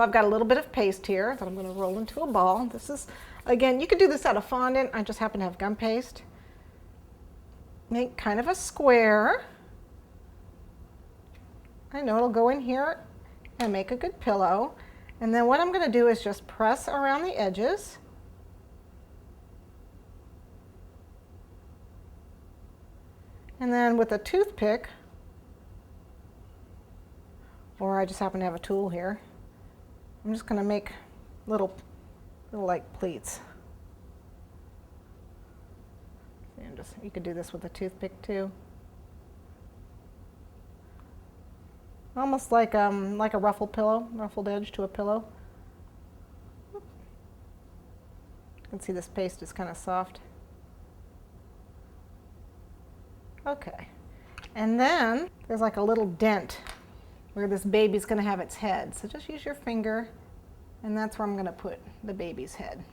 So I've got a little bit of paste here that I'm going to roll into a ball. This is, again, you could do this out of fondant. I just happen to have gum paste. Make kind of a square. I know it'll go in here and make a good pillow. And then what I'm going to do is just press around the edges. And then with a toothpick, or I just happen to have a tool here, I'm just going to make little like pleats. And just, you could do this with a toothpick too. Almost like a ruffled pillow, ruffled edge to a pillow. You can see this paste is kind of soft. Okay, and then there's like a little dent where this baby's going to have its head. So just use your finger, and that's where I'm going to put the baby's head.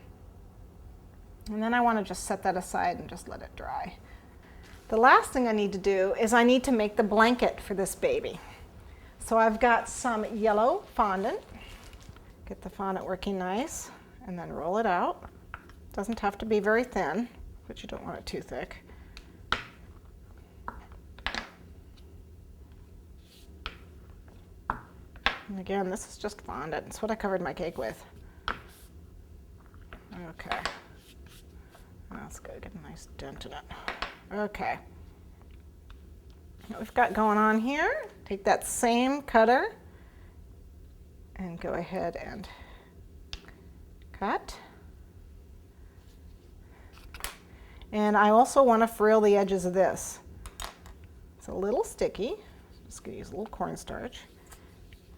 And then I want to just set that aside and just let it dry. The last thing I need to do is I need to make the blanket for this baby. So I've got some yellow fondant. Get the fondant working nice, and then roll it out. Doesn't have to be very thin, but you don't want it too thick. And again, this is just fondant. It's what I covered my cake with. Okay. That's good. Get a nice dent in it. Okay. What we've got going on here, take that same cutter and go ahead and cut. And I also want to frill the edges of this. It's a little sticky. Just going to use a little cornstarch.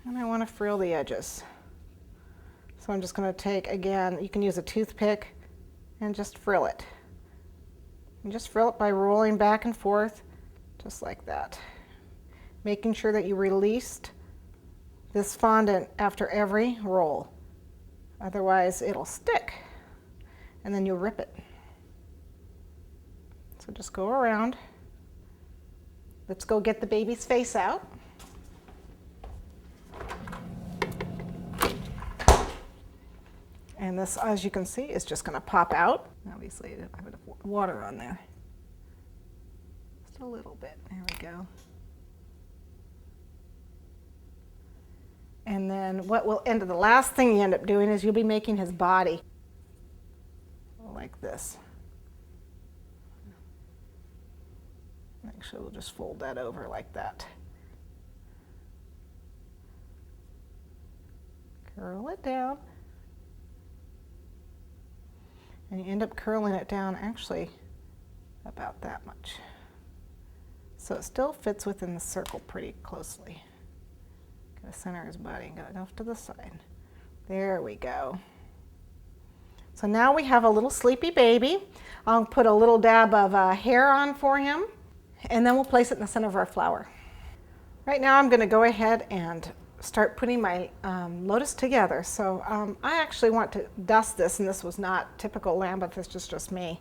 And I want to frill the edges. So I'm just going to take, again, you can use a toothpick and just frill it. And just frill it by rolling back and forth, just like that. Making sure that you released this fondant after every roll. Otherwise, it'll stick, and then you'll rip it. So just go around. Let's go get the baby's face out. And this, as you can see, is just going to pop out. Obviously, I have water on there. Just a little bit. There we go. And then what will end up, the last thing you end up doing is you'll be making his body like this. Actually, we'll just fold that over like that. Curl it down. And you end up curling it down actually about that much. So it still fits within the circle pretty closely. Gotta center his body and get it off to the side. There we go. So now we have a little sleepy baby. I'll put a little dab of hair on for him, and then we'll place it in the center of our flower. Right now I'm gonna go ahead and start putting my lotus together. So I actually want to dust this, and this was not typical Lambeth, it's just me.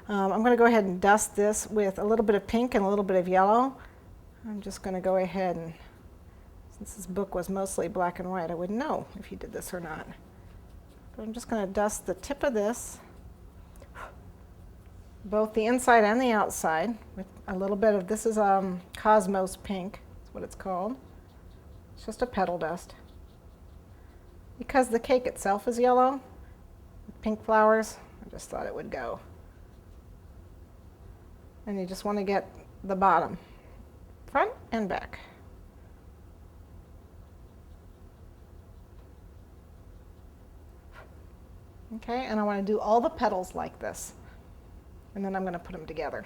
I'm going to go ahead and dust this with a little bit of pink and a little bit of yellow. I'm just going to go ahead and, since this book was mostly black and white, I wouldn't know if he did this or not. But I'm just going to dust the tip of this, both the inside and the outside, with a little bit of, this is Cosmos Pink, that's what it's called. It's just a petal dust. Because the cake itself is yellow, with pink flowers, I just thought it would go. And you just want to get the bottom, front and back. Okay, and I want to do all the petals like this. And then I'm going to put them together.